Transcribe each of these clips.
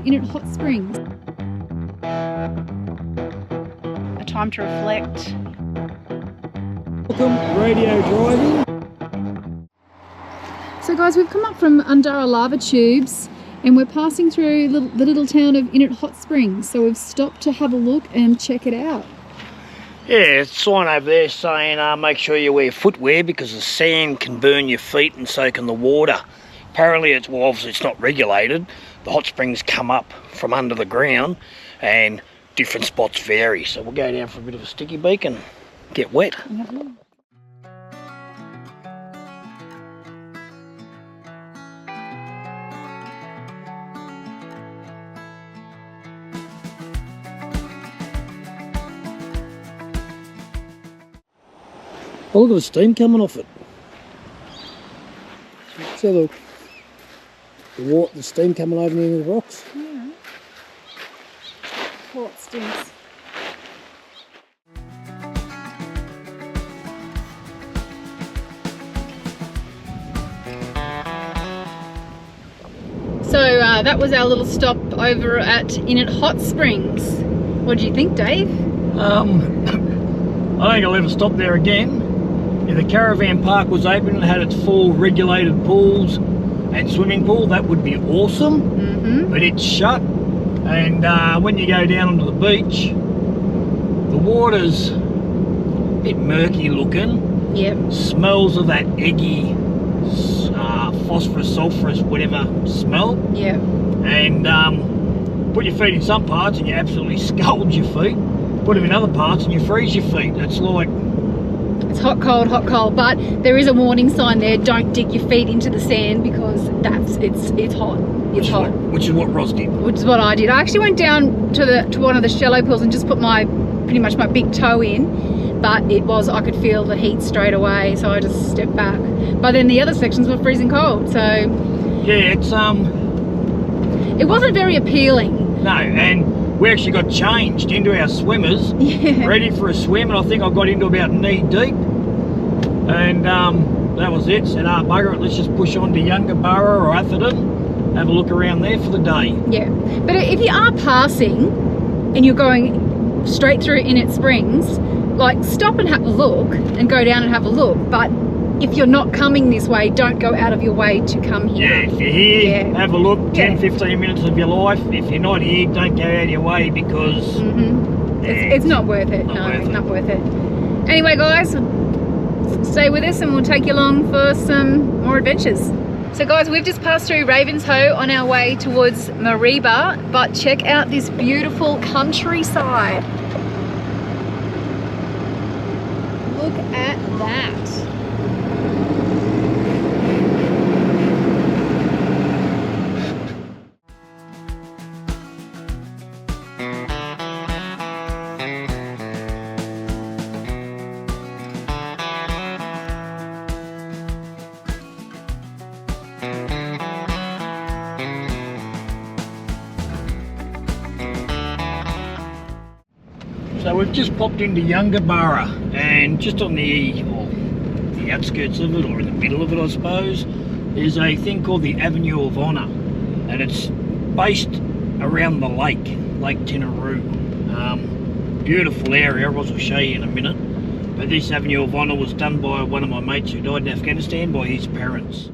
Innot Hot Springs. A time to reflect. Welcome, Radio Drive-In. So guys, we've come up from Undara lava tubes and we're passing through the little town of Innot Hot Springs. So we've stopped to have a look and check it out. Yeah, it's a sign over there saying make sure you wear footwear because the sand can burn your feet and so can the water. Apparently, obviously it's not regulated. The hot springs come up from under the ground and different spots vary. So we'll go down for a bit of a sticky beak and get wet. Oh, look at the steam coming off it. See the steam coming over near the rocks. Yeah. Oh, it stinks. So that was our little stop over at Innot Hot Springs. What do you think, Dave? I think I'll ever stop there again. If the caravan park was open and had its full regulated pools and swimming pool, that would be awesome. But it's shut, and when you go down onto the beach, the water's a bit murky looking. Yep. Smells of that eggy, phosphorus, sulphurous, whatever smell. Yep. And put your feet in some parts and you absolutely scald your feet. Put them in other parts and you freeze your feet. It's like... It's hot, cold, but there is a warning sign there. Don't dig your feet into the sand because it's hot. It's hot. Which is what Roz did. Which is what I did. I actually went down to one of the shallow pools and just put pretty much my big toe in, but I could feel the heat straight away, so I just stepped back. But then the other sections were freezing cold, so yeah, it wasn't very appealing. No, and we actually got changed into our swimmers, ready for a swim, and I think I got into about knee deep, and that was it. Said, bugger it, let's just push on to Yungaburra or Atherton, have a look around there for the day. Yeah, but if you are passing and you're going straight through Innot Springs, like stop and have a look and go down and have a look, but if you're not coming this way, don't go out of your way to come here. Yeah, if you're here, have a look, 10, 15 minutes of your life. If you're not here, don't go out of your way because... It's not worth it. Not worth it. Anyway, guys, stay with us and we'll take you along for some more adventures. So guys, we've just passed through Ravenshoe on our way towards Mareeba, but check out this beautiful countryside. Look at that. So we've just popped into Yungaburra, and just on the outskirts of it, or in the middle of it I suppose, is a thing called the Avenue of Honour, and it's based around the Lake Tinaroo. Beautiful area, Roz will show you in a minute, but this Avenue of Honour was done by one of my mates who died in Afghanistan by his parents.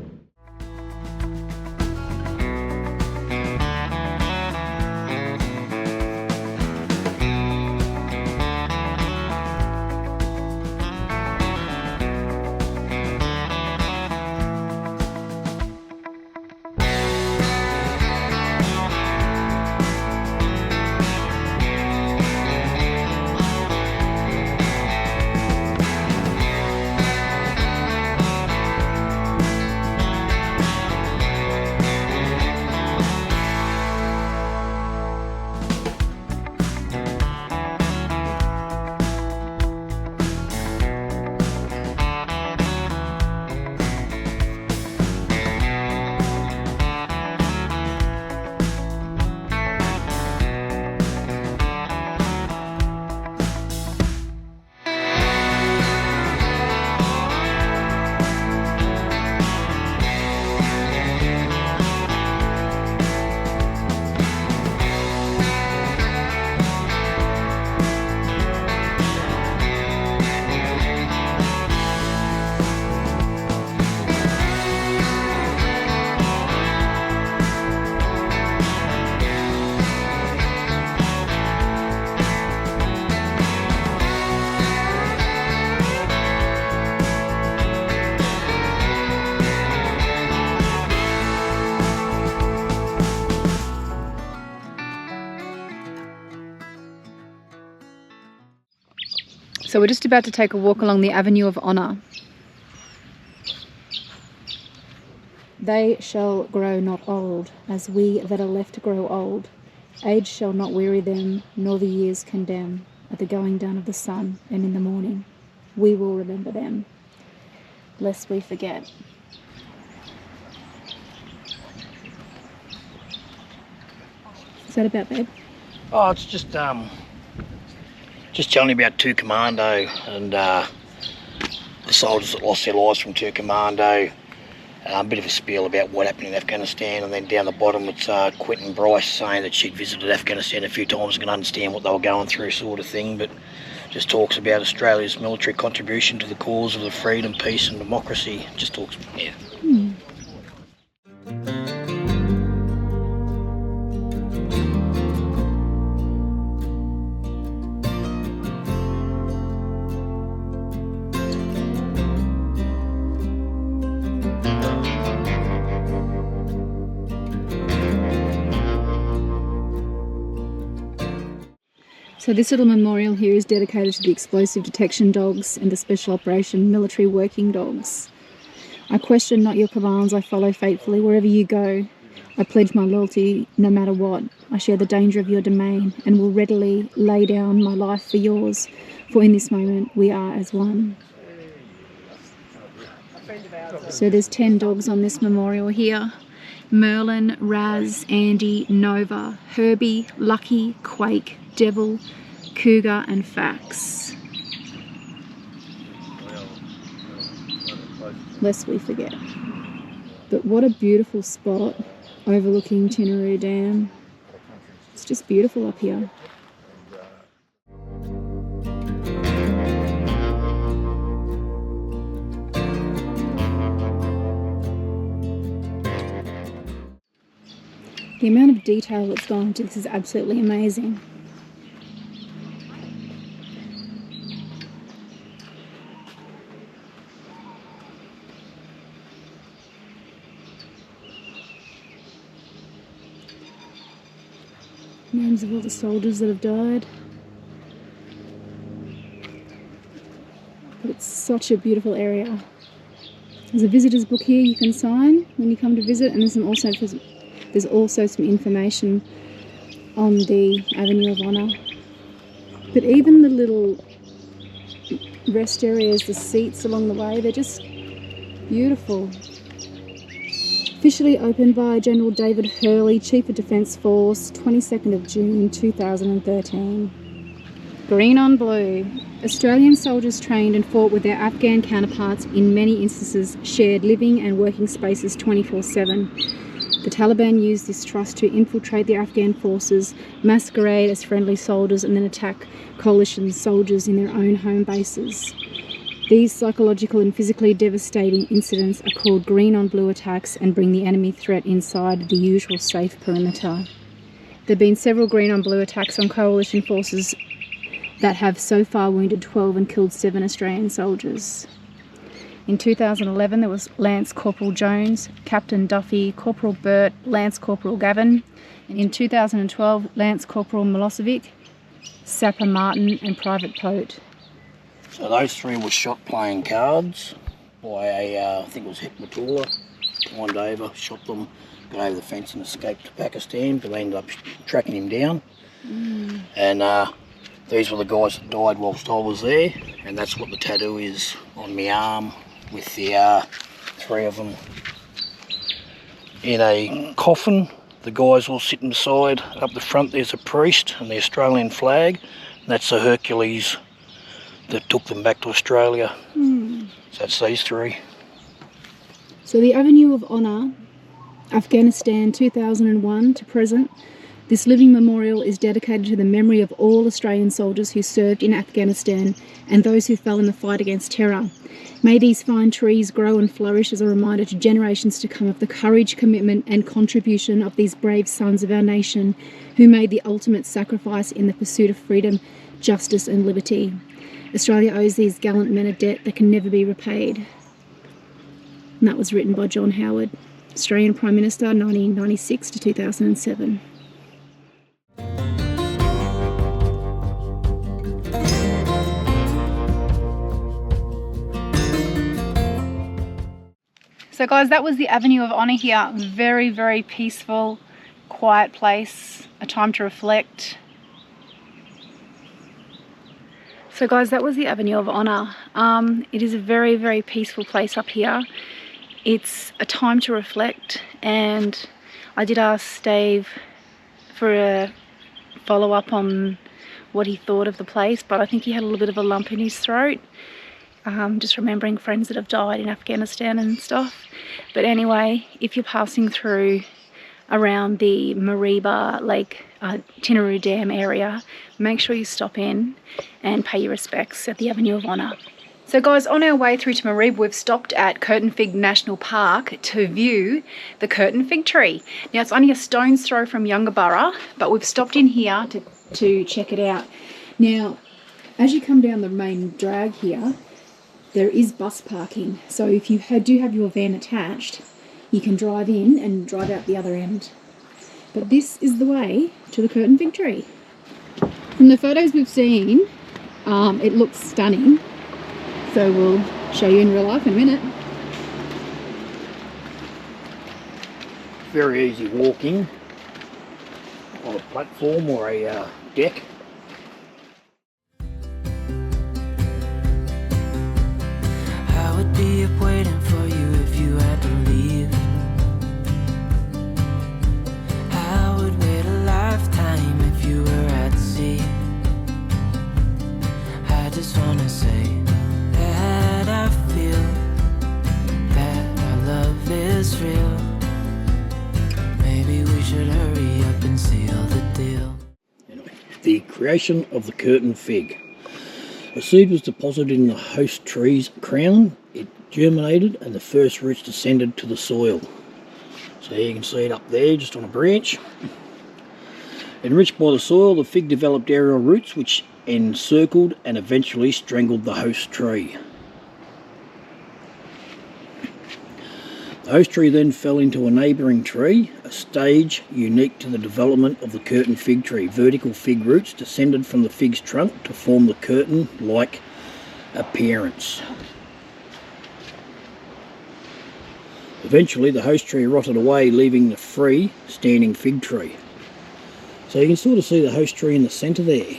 So we're just about to take a walk along the Avenue of Honour. They shall grow not old, as we that are left grow old. Age shall not weary them, nor the years condemn. At the going down of the sun and in the morning, we will remember them, lest we forget. Is that about, babe? Oh, it's just telling you about 2 Commando and the soldiers that lost their lives from 2 Commando. A bit of a spiel about what happened in Afghanistan, and then down the bottom it's Quentin Bryce saying that she'd visited Afghanistan a few times and can understand what they were going through, sort of thing, but just talks about Australia's military contribution to the cause of the freedom, peace and democracy. Just talks, yeah. So this little memorial here is dedicated to the explosive detection dogs and the special operation military working dogs. I question not your commands, I follow faithfully wherever you go. I pledge my loyalty no matter what. I share the danger of your domain and will readily lay down my life for yours, for in this moment we are as one. So there's 10 dogs on this memorial here. Merlin, Raz, Andy, Nova, Herbie, Lucky, Quake, Devil, Cougar and Fax. Lest we forget. But what a beautiful spot overlooking Tinaroo Dam. It's just beautiful up here. The amount of detail that's gone into this is absolutely amazing. Names of all the soldiers that have died. But it's such a beautiful area. There's a visitor's book here you can sign when you come to visit, and there's also some information on the Avenue of Honour. But even the little rest areas, the seats along the way, they're just beautiful. Officially opened by General David Hurley, Chief of Defence Force, 22nd of June 2013. Green on blue. Australian soldiers trained and fought with their Afghan counterparts in many instances shared living and working spaces 24/7. The Taliban used this trust to infiltrate the Afghan forces, masquerade as friendly soldiers and then attack coalition soldiers in their own home bases. These psychological and physically devastating incidents are called green on blue attacks and bring the enemy threat inside the usual safe perimeter. There have been several green on blue attacks on coalition forces that have so far wounded 12 and killed 7 Australian soldiers. In 2011 there was Lance Corporal Jones, Captain Duffy, Corporal Burt, Lance Corporal Gavin, and in 2012 Lance Corporal Milosevic, Sapper Martin and Private Pote. So those 3 were shot playing cards by I think it was Hekmatullah, climbed over, shot them, got over the fence and escaped to Pakistan, but they ended up tracking him down. And these were the guys that died whilst I was there, and that's what the tattoo is on my arm, with the 3 of them in a coffin. The guys all sitting beside. Up the front there's a priest and the Australian flag. That's the Hercules that took them back to Australia. So that's these 3. So the Avenue of Honour, Afghanistan 2001 to present. This living memorial is dedicated to the memory of all Australian soldiers who served in Afghanistan and those who fell in the fight against terror. May these fine trees grow and flourish as a reminder to generations to come of the courage, commitment and contribution of these brave sons of our nation who made the ultimate sacrifice in the pursuit of freedom, justice and liberty. Australia owes these gallant men a debt that can never be repaid. And that was written by John Howard, Australian Prime Minister 1996 to 2007. So guys, that was the Avenue of Honor here. Very, very peaceful, quiet place, a time to reflect. So guys, that was the Avenue of Honor. It is a very, very peaceful place up here. It's a time to reflect, and I did ask Dave for a follow-up on what he thought of the place, but I think he had a little bit of a lump in his throat. Just remembering friends that have died in Afghanistan and stuff. But anyway, if you're passing through around the Mareeba Lake Tinaroo Dam area, make sure you stop in and pay your respects at the Avenue of Honor. So guys, on our way through to Mareeba, we've stopped at Curtin Fig National Park to view the Curtin Fig Tree. Now it's only a stone's throw from Yungaburra, but we've stopped in here to check it out. Now, as you come down the main drag here, there is bus parking, so if you do have your van attached, you can drive in and drive out the other end. But this is the way to the Curtin Fig Tree. From the photos we've seen, it looks stunning, so we'll show you in real life in a minute. Very easy walking on a platform or a deck. Be up waiting for you if you had to leave. I would wait a lifetime if you were at sea. I just wanna say that I feel that our love is real. Maybe we should hurry up and seal the deal. Anyway, the creation of the Curtin Fig. A seed was deposited in the host tree's crown. It germinated and the first roots descended to the soil. So you can see it up there just on a branch. Enriched by the soil, the fig developed aerial roots which encircled and eventually strangled the host tree. The host tree then fell into a neighbouring tree, a stage unique to the development of the Curtin Fig Tree. Vertical fig roots descended from the fig's trunk to form the curtain-like appearance. Eventually the host tree rotted away, leaving the free standing fig tree. So you can sort of see the host tree in the centre there.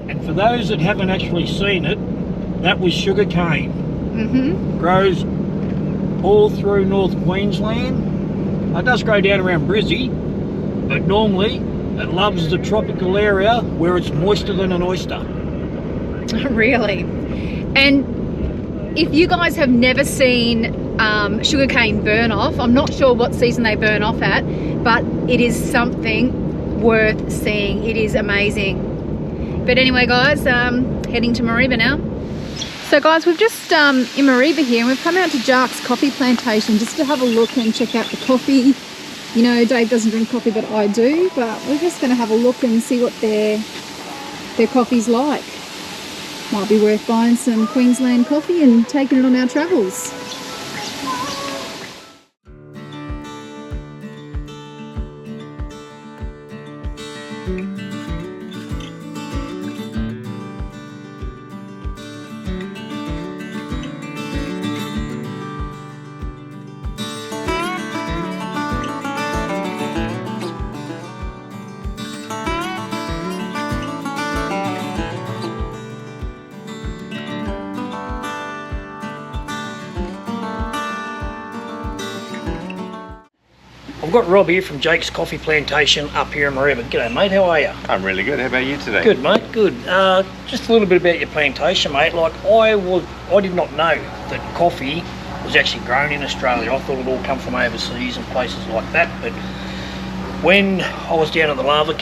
And for those that haven't actually seen it, that was sugar cane. Grows all through North Queensland. It does grow down around Brizzy, but normally it loves the tropical area where it's moister than an oyster. Really? And if you guys have never seen sugarcane burn off, I'm not sure what season they burn off at, but it is something worth seeing. It is amazing. But anyway guys, heading to Mareeba now. So guys, we've just in Mareeba here, and we've come out to Jaques Coffee Plantation just to have a look and check out the coffee. You know, Dave doesn't drink coffee, but I do, but we're just going to have a look and see what their coffee's like. Might be worth buying some Queensland coffee and taking it on our travels. I've got Rob here from Jaques Coffee Plantation up here in Mareeba. G'day mate, how are you? I'm really good. How about you today? Good mate, good. Just a little bit about your plantation mate. Like I did not know that coffee was actually grown in Australia. I thought it all come from overseas and places like that. But when I was down at the lava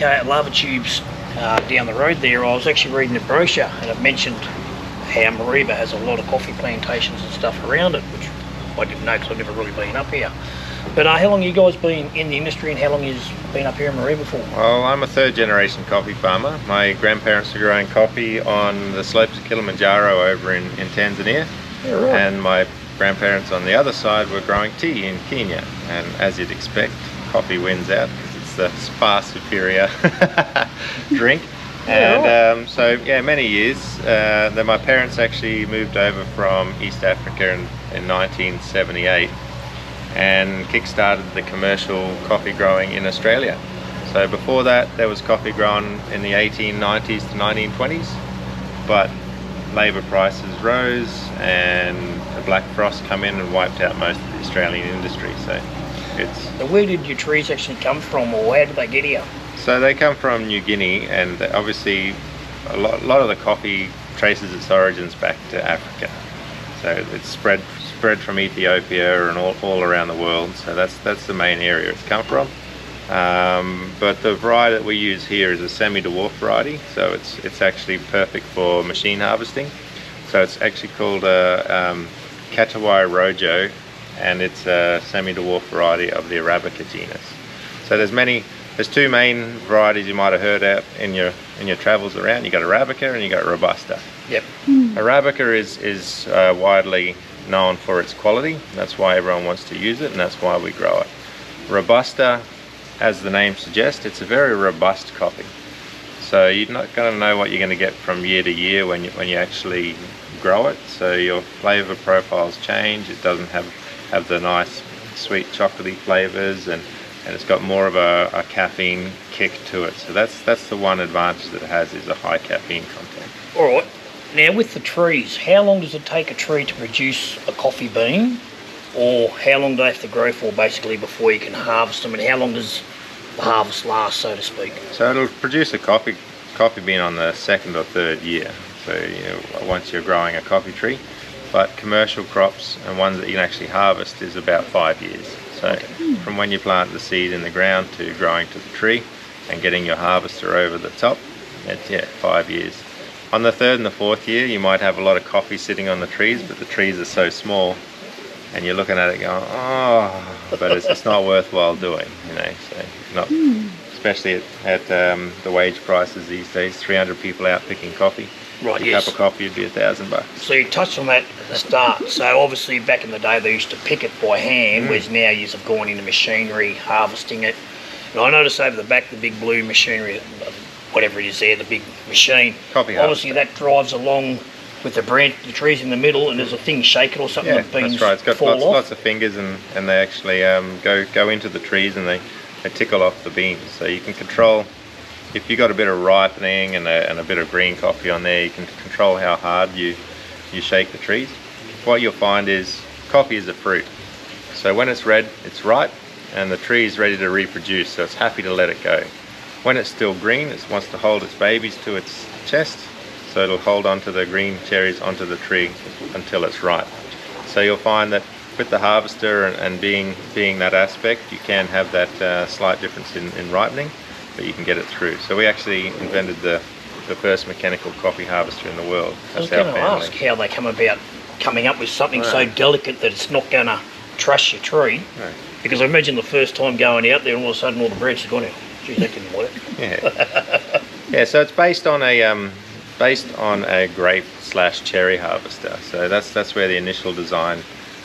tubes down the road there, I was actually reading the brochure and it mentioned how Mareeba has a lot of coffee plantations and stuff around it, which I didn't know because I've never really been up here. But how long you guys been in the industry, and how long you've been up here in Mareeba for? Well, I'm a third generation coffee farmer. My grandparents were growing coffee on the slopes of Kilimanjaro over in Tanzania. Yeah, right. And my grandparents on the other side were growing tea in Kenya. And as you'd expect, coffee wins out because it's the far superior drink. And so, yeah, many years. Then my parents actually moved over from East Africa in 1978 and kick-started the commercial coffee growing in Australia. So before that, there was coffee grown in the 1890s to 1920s, but labour prices rose and the black frost come in and wiped out most of the Australian industry. So where did your trees actually come from, or how did they get here? So they come from New Guinea, and obviously a lot of the coffee traces its origins back to Africa. So it's spread from Ethiopia and all around the world. So that's the main area it's come from. But the variety that we use here is a semi-dwarf variety. So it's actually perfect for machine harvesting. So it's actually called a Catawai Rojo, and it's a semi-dwarf variety of the Arabica genus. So there's two main varieties you might have heard out in your travels around. You got Arabica and you got Robusta. Yep. Arabica is widely known for its quality. That's why everyone wants to use it, and that's why we grow it. Robusta, as the name suggests, it's a very robust coffee. So you're not going to know what you're going to get from year to year when you actually grow it. So your flavour profiles change. It doesn't have the nice sweet chocolatey flavours, and it's got more of a caffeine kick to it. So that's the one advantage that it has, is a high caffeine content. All right. Now with the trees, how long does it take a tree to produce a coffee bean, or how long do they have to grow for basically before you can harvest them, and how long does the harvest last, so to speak? So it'll produce a coffee bean on the second or third year. So once you're growing a coffee tree, but commercial crops and ones that you can actually harvest is about 5 years. So from when you plant the seed in the ground to growing to the tree and getting your harvester over the top, it's 5 years. On the third and the fourth year, you might have a lot of coffee sitting on the trees, but the trees are so small, and you're looking at it going, oh, but it's not worthwhile doing, So not, especially at the wage prices these days. 300 people out picking coffee. Right. A cup of coffee would be $1,000. So you touched on that at the start. So obviously back in the day they used to pick it by hand, whereas now you've gone into machinery harvesting it. And I noticed over the back the big blue machinery, whatever it is there, the big machine. Coffee obviously that drives along with the trees in the middle, and there's a thing shake it or something. Yeah, that beans that's right. It's got fall lots of fingers, and they actually go into the trees, and they tickle off the beans. So you can control, if you got a bit of ripening and a bit of green coffee on there, you can control how hard you shake the trees. What you'll find is coffee is a fruit. So when it's red, it's ripe, and the tree is ready to reproduce, so it's happy to let it go. When it's still green, it wants to hold its babies to its chest, so it'll hold onto the green cherries onto the tree until it's ripe. So you'll find that with the harvester and being that aspect, you can have that slight difference in ripening, but you can get it through. So we actually invented the first mechanical coffee harvester in the world. I was going to ask how they come about coming up with something so delicate that it's not going to truss your tree. No. Because I imagine the first time going out there and all of a sudden all the branches are gone out. Geez, that didn't work. Yeah. So it's based on a grape/cherry harvester. So that's where the initial design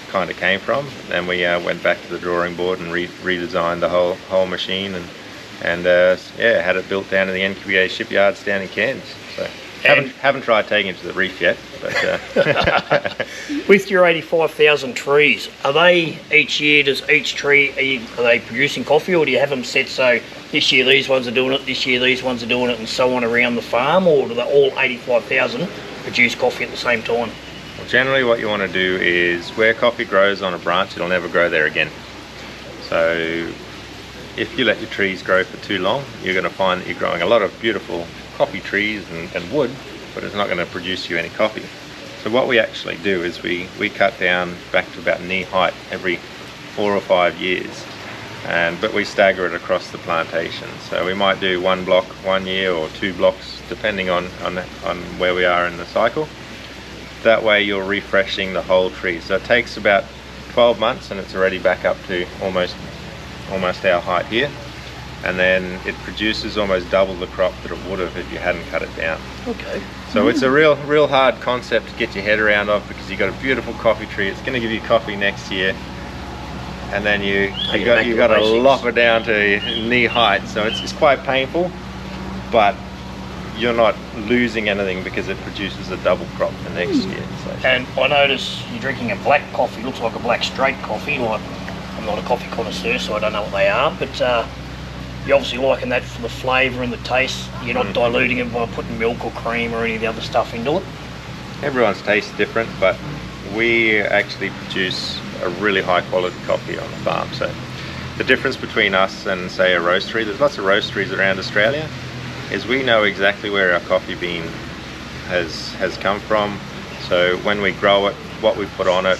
kind of came from. Then we went back to the drawing board and redesigned the whole machine and had it built down in the NQBA shipyards down in Cairns. So haven't tried taking it to the reef yet, but with your 85,000 trees, are they each year? Does each tree are they producing coffee, or do you have them set so this year these ones are doing it, this year these ones are doing it, and so on around the farm, or do they all 85,000 produce coffee at the same time? Well, generally, what you want to do is where coffee grows on a branch, it'll never grow there again. So if you let your trees grow for too long, you're going to find that you're growing a lot of beautiful coffee trees and wood, but it's not going to produce you any coffee. So what we actually do is we cut down back to about knee height every 4 or 5 years, but we stagger it across the plantation. So we might do 1 block 1 year or 2 blocks depending on where we are in the cycle. That way you're refreshing the whole tree. So it takes about 12 months and it's already back up to almost our height here. And then it produces almost double the crop that it would have if you hadn't cut it down. Okay. So it's a real hard concept to get your head around of, because you've got a beautiful coffee tree. It's going to give you coffee next year. And then you got to lock it down to knee height. So it's quite painful, but you're not losing anything because it produces a double crop the next year. So. And I notice you're drinking a black coffee. Looks like a black straight coffee. Like, I'm not a coffee connoisseur, so I don't know what they are, but you're obviously liking that for the flavour and the taste. You're not diluting it by putting milk or cream or any of the other stuff into it. Everyone's taste is different, but we actually produce a really high quality coffee on the farm. So the difference between us and, say, a roastery, there's lots of roasteries around Australia, is we know exactly where our coffee bean has come from. So when we grow it, what we put on it,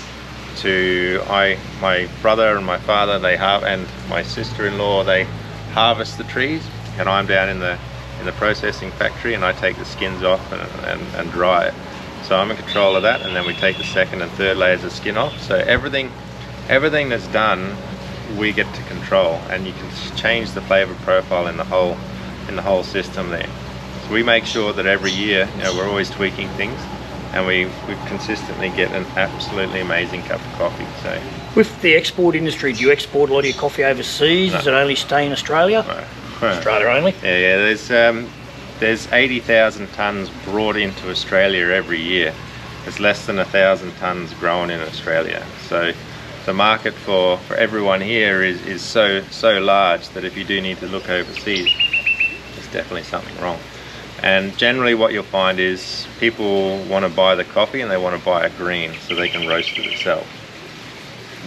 my brother and my father, and my sister-in-law, they harvest the trees, and I'm down in the processing factory, and I take the skins off and dry it. So I'm in control of that, and then we take the second and third layers of skin off. So everything that's done, we get to control, and you can change the flavor profile in the whole system there. So we make sure that every year, we're always tweaking things, and we consistently get an absolutely amazing cup of coffee. So with the export industry, do you export a lot of your coffee overseas? No. Does it only stay in Australia? No. Australia only? Yeah. There's 80,000 tonnes brought into Australia every year. There's less than 1,000 tonnes grown in Australia. So the market for everyone here is so large that if you do need to look overseas, there's definitely something wrong. And generally what you'll find is people want to buy the coffee, and they want to buy it green so they can roast it themselves.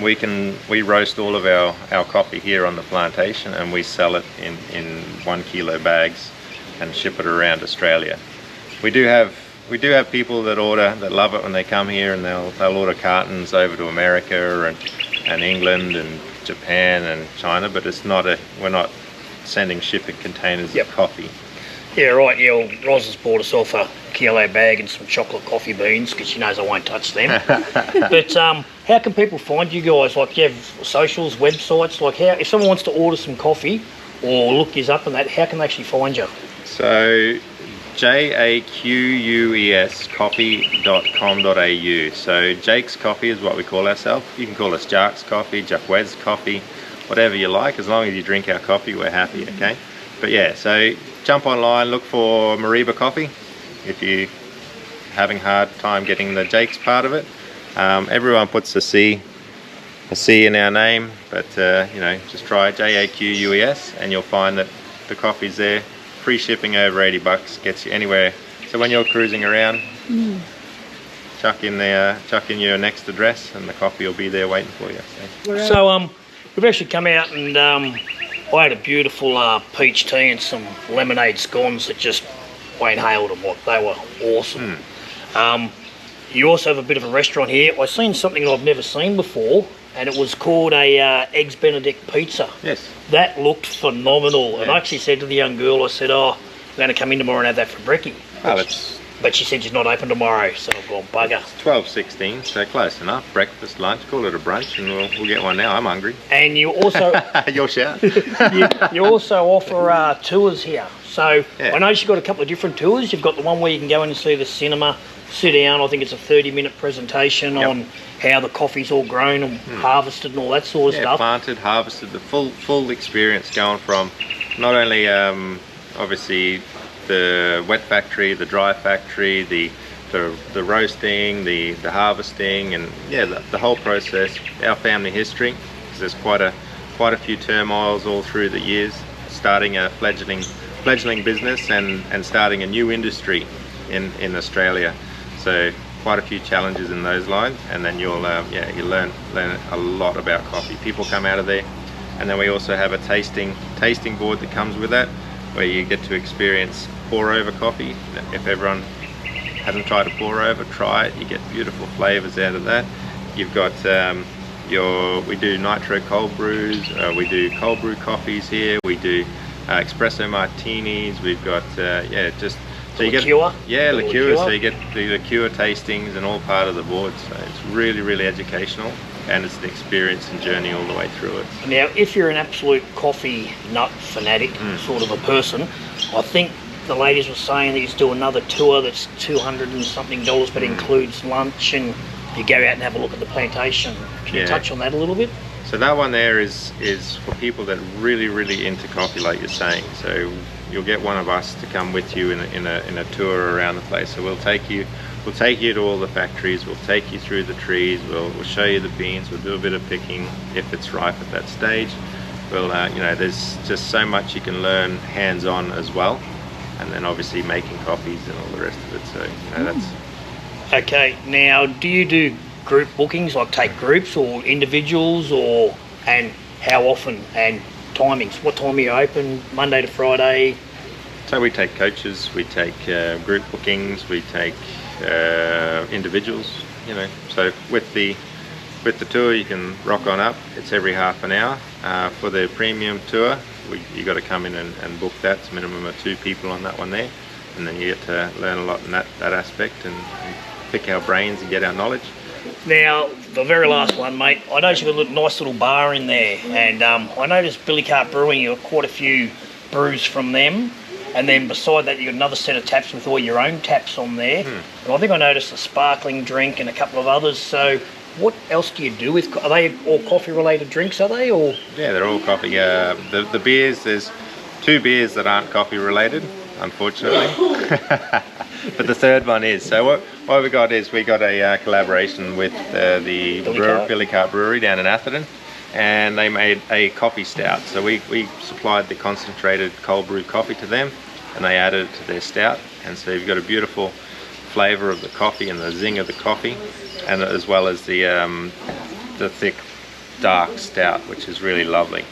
We roast all of our coffee here on the plantation, and we sell it in 1 kilo bags and ship it around Australia. We do have people that love it when they come here, and they'll order cartons over to America and England and Japan and China, but we're not sending shipping containers of coffee. Yeah, right. Yeah, well, Roz has bought herself a kilo bag and some chocolate coffee beans because she knows I won't touch them. But how can people find you guys? Like, you have socials, websites? Like, if someone wants to order some coffee or look you up and that, how can they actually find you? So JAQUES coffee.com.au. So Jaques Coffee is what we call ourselves. You can call us Jaques Coffee, Jaques Coffee, whatever you like. As long as you drink our coffee, we're happy, okay? But yeah, so jump online, look for Mareeba Coffee if you're having a hard time getting the Jaques part of it. Everyone puts a C in our name, but just try JAQUES and you'll find that the coffee's there. Free shipping over $80, gets you anywhere. So when you're cruising around, chuck in your next address, and the coffee will be there waiting for you. So we've actually come out and I had a beautiful peach tea and some lemonade scones that just Wayne hailed them. They were awesome. You also have a bit of a restaurant here. I've seen something I've never seen before, and it was called a Eggs Benedict pizza. Yes. That looked phenomenal. Yeah. And I actually said to the young girl, I said, I'm going to come in tomorrow and have that for brekkie. But she said she's not open tomorrow, so I've gone bugger. 12:16, so close enough. Breakfast, lunch, call it a brunch, and we'll get one now. I'm hungry. And you also... Your shout. you also offer tours here. So I noticed you've got a couple of different tours. You've got the one where you can go in and see the cinema, sit down. I think it's a 30-minute presentation on how the coffee's all grown and harvested and all that sort of stuff. Planted, harvested, the full experience, going from not only obviously the wet factory, the dry factory, the roasting, the harvesting, and the whole process. Our family history, because there's quite a few turmoils all through the years, starting a fledgling business and starting a new industry in Australia. So quite a few challenges in those lines, and then you'll you learn a lot about coffee. People come out of there, and then we also have a tasting board that comes with that, where you get to experience pour over coffee. If everyone hasn't tried a pour over, try it. You get beautiful flavors out of that. You've got we do nitro cold brews, we do cold brew coffees here, we do espresso martinis. We've got just So you liqueur? Yeah, liqueur. So you get the liqueur tastings and all part of the board. So it's really, really educational, and it's an experience and journey all the way through it. Now, if you're an absolute coffee nut fanatic sort of a person, I think the ladies were saying that you do another tour that's $200 and something, but includes lunch and you go out and have a look at the plantation. Can you touch on that a little bit? So that one there is for people that are really, really into coffee, like you're saying. So you'll get one of us to come with you in a tour around the place. So we'll take you to all the factories. We'll take you through the trees. We'll show you the beans. We'll do a bit of picking if it's ripe at that stage. We'll you know, there's just so much you can learn hands-on as well, and then obviously making coffees and all the rest of it. So you know, that's okay. Now, do you do group bookings, like take groups or individuals, and how often and timings? What time are you open? Monday to Friday? So we take coaches, we take group bookings, we take individuals. You know, so with the tour you can rock on up. It's every half an hour. For the premium tour, you got to come in and book that. It's a minimum of 2 people on that one there, and then you get to learn a lot in that aspect and pick our brains and get our knowledge. Now, the very last one, mate, I noticed you've got a nice little bar in there, and I noticed Billy Cart Brewing, you've got quite a few brews from them, and then beside that you've got another set of taps with all your own taps on there, and I think I noticed a sparkling drink and a couple of others. So what else do you do with, are they all coffee related drinks, are they, or? Yeah, they're all coffee. The beers, there's 2 beers that aren't coffee related, unfortunately. But the third one is. So what we got is we got a collaboration with the Billy Cart Brewery down in Atherton, and they made a coffee stout. So we supplied the concentrated cold brew coffee to them, and they added it to their stout. And so you've got a beautiful flavour of the coffee and the zing of the coffee, and as well as the thick dark stout, which is really lovely.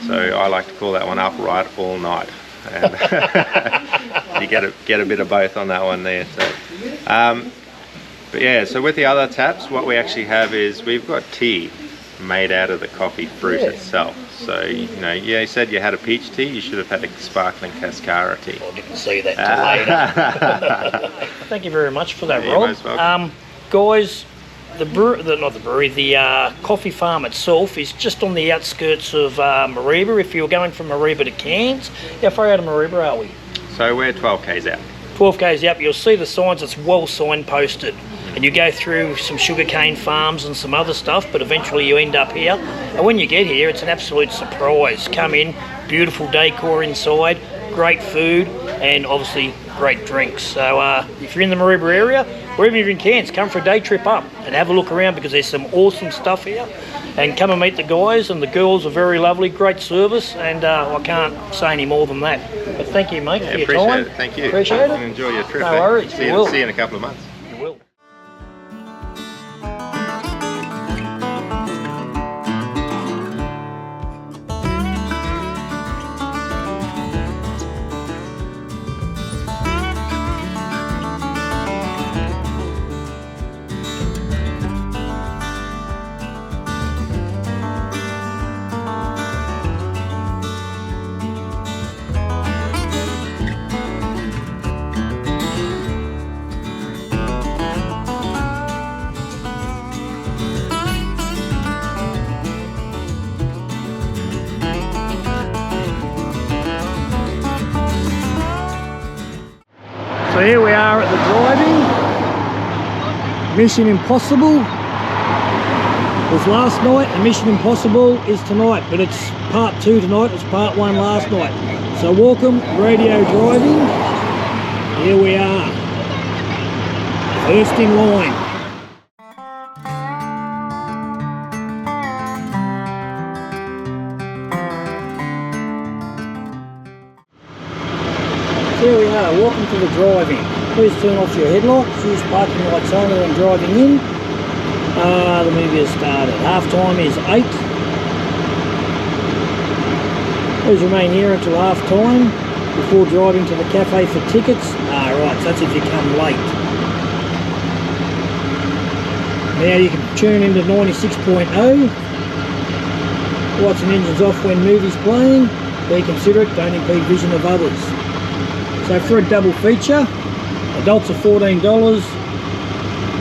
So I like to call that one Upright All Night. And you get a bit of both on that one there. So, but yeah, so with the other taps, what we actually have is we've got tea made out of the coffee fruit itself. So you know, you said you had a peach tea, you should have had a sparkling cascara tea. I didn't see that till later. Thank you very much for that, Rob. You're most welcome. Guys, the coffee farm itself is just on the outskirts of Mareeba. If you're going from Mareeba to Cairns, how far out of Mareeba are we? So we're 12 k's out. 12 k's out. You'll see the signs. It's well signposted, and you go through some sugarcane farms and some other stuff, but eventually you end up here. And when you get here, it's an absolute surprise. Come in, beautiful decor inside, great food, and obviously great drinks. So if you're in the Mareeba area, wherever you're in Cairns, come for a day trip up and have a look around, because there's some awesome stuff here. And come and meet the guys, and the girls are very lovely, great service, and I can't say any more than that. But thank you, mate, for your time. Appreciate it. Thank you. Appreciate it. Enjoy your trip. No worries. See you in a couple of months. You will. So here we are at the drive-in. Mission Impossible was last night, and Mission Impossible is tonight, but it's part 2 tonight. It was part 1 last night. So welcome, Radio Drive-In. Here we are, first in line. Here we are, welcome to the drive-in. Please turn off your headlights, use parking lights only when driving in. The movie has started. Half time is 8. Please remain here until half time before driving to the cafe for tickets. Right, so that's if you come late. Now you can tune into 96.0. Lights and engines off when movies playing. Be considerate, don't impede vision of others. So for a double feature, Adults are $14.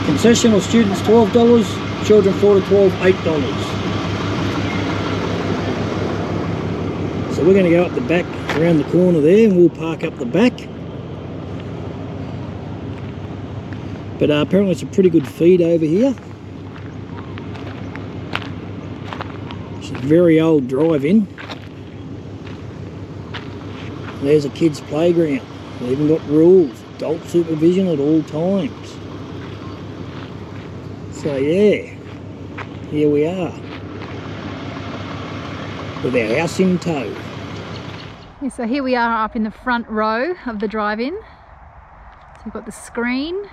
Concession or students $12. Children 4 to 12, $8. So we're going to go up the back, around the corner there, and we'll park up the back. But apparently it's a pretty good feed over here. It's a very old drive-in. There's a kids' playground. They've even got rules, adult supervision at all times. So yeah, here we are, with our house in tow. Yeah, so here we are up in the front row of the drive-in. So we've got the screen,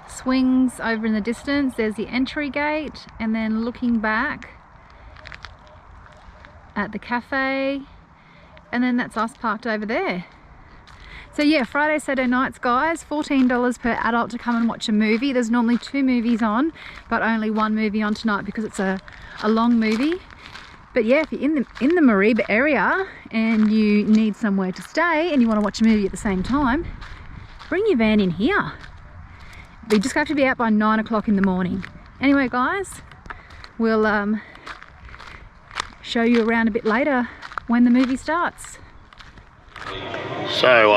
swings over in the distance, there's the entry gate, and then looking back at the cafe, and then that's us parked over there. So yeah, Friday, Saturday nights, guys, $14 per adult to come and watch a movie. There's normally 2 movies on, but only 1 movie on tonight because it's a long movie. But yeah, if you're in the Mareeba area and you need somewhere to stay and you want to watch a movie at the same time, bring your van in here. You just have to be out by 9 o'clock in the morning. Anyway, guys, we'll show you around a bit later when the movie starts. So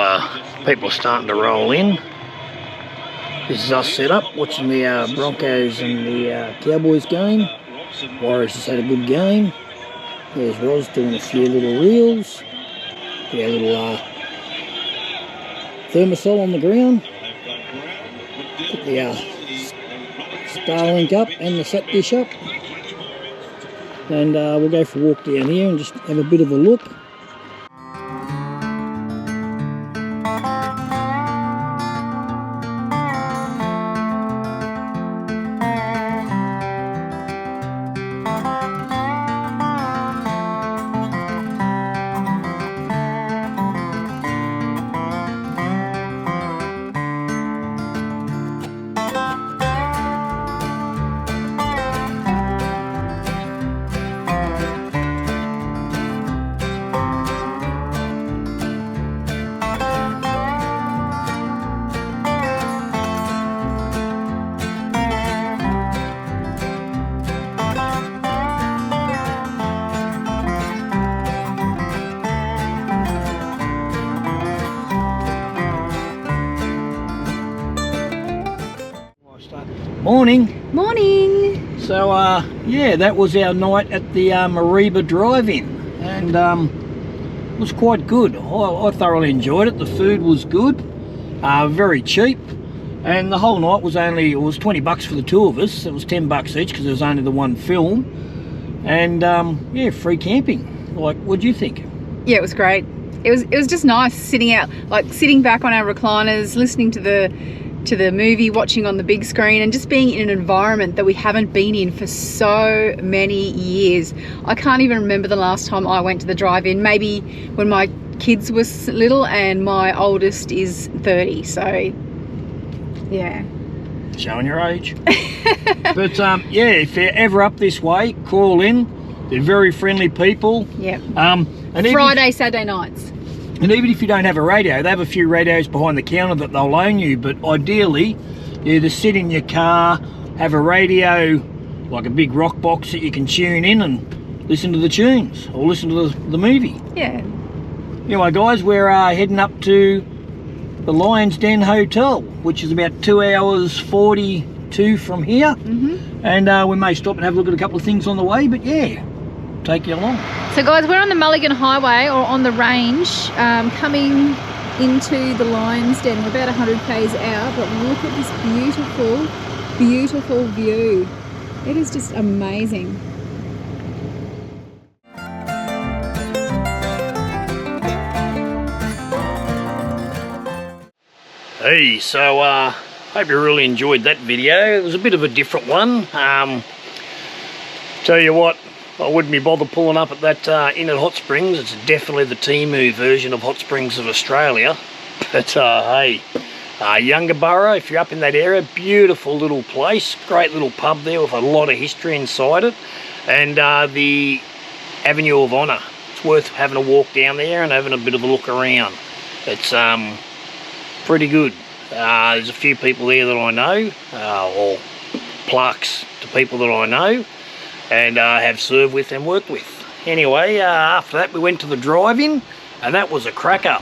people are starting to roll in. This is us set up, watching the Broncos and the Cowboys game. Warriors just had a good game. There's Roz doing a few little reels. Got our little thermosol on the ground. Put the Starlink up and the set dish up. And we'll go for a walk down here and just have a bit of a look. Morning. Morning. So yeah, that was our night at the Mareeba Drive In, and it was quite good. I thoroughly enjoyed it. The food was good, very cheap, and the whole night was only, it was $20 for the 2 of us. It was $10 each because there was only the 1 film, and yeah, free camping. Like, what do you think? Yeah, it was great. It was just nice sitting out, like sitting back on our recliners, listening to the movie, watching on the big screen, and just being in an environment that we haven't been in for so many years. I can't even remember the last time I went to the drive-in. Maybe when my kids were little, and my oldest is 30, so yeah. Showing your age. But yeah, if you're ever up this way, call in. They're very friendly people. Yeah. And Friday, Saturday nights. And even if you don't have a radio, they have a few radios behind the counter that they'll loan you. But ideally, you either sit in your car, have a radio, like a big rock box that you can tune in and listen to the tunes, or listen to the movie. Yeah. Anyway, guys, we're heading up to the Lion's Den Hotel, which is about 2 hours 42 from here. And we may stop and have a look at a couple of things on the way, but yeah, take you along. So guys, we're on the Mulligan Highway, or on the range, coming into the Lion's Den. We're about 100 k's out, but look at this beautiful, beautiful view. It is just amazing. Hey, so hope you really enjoyed that video. It was a bit of a different one. Tell you what, I wouldn't be bothered pulling up at that Innot Hot Springs. It's definitely the Timu version of Hot Springs of Australia. But hey, Yungaburra, if you're up in that area, beautiful little place, great little pub there with a lot of history inside it. And the Avenue of Honour. It's worth having a walk down there and having a bit of a look around. It's pretty good. There's a few people there that I know, or plaques to people that I know, and have served with and worked with. Anyway, after that we went to the drive-in, and that was a cracker.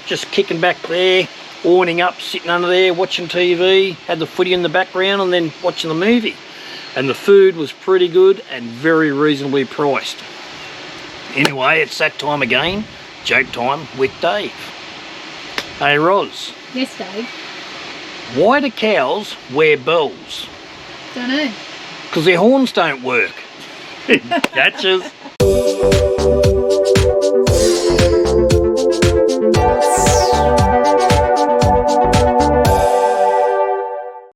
Just kicking back there, awning up, sitting under there, watching TV, had the footy in the background, and then watching the movie. And the food was pretty good and very reasonably priced. Anyway, it's that time again, joke time with Dave. Hey Roz. Yes, Dave. Why do cows wear bells? Don't know. Because their horns don't work. Gotchas.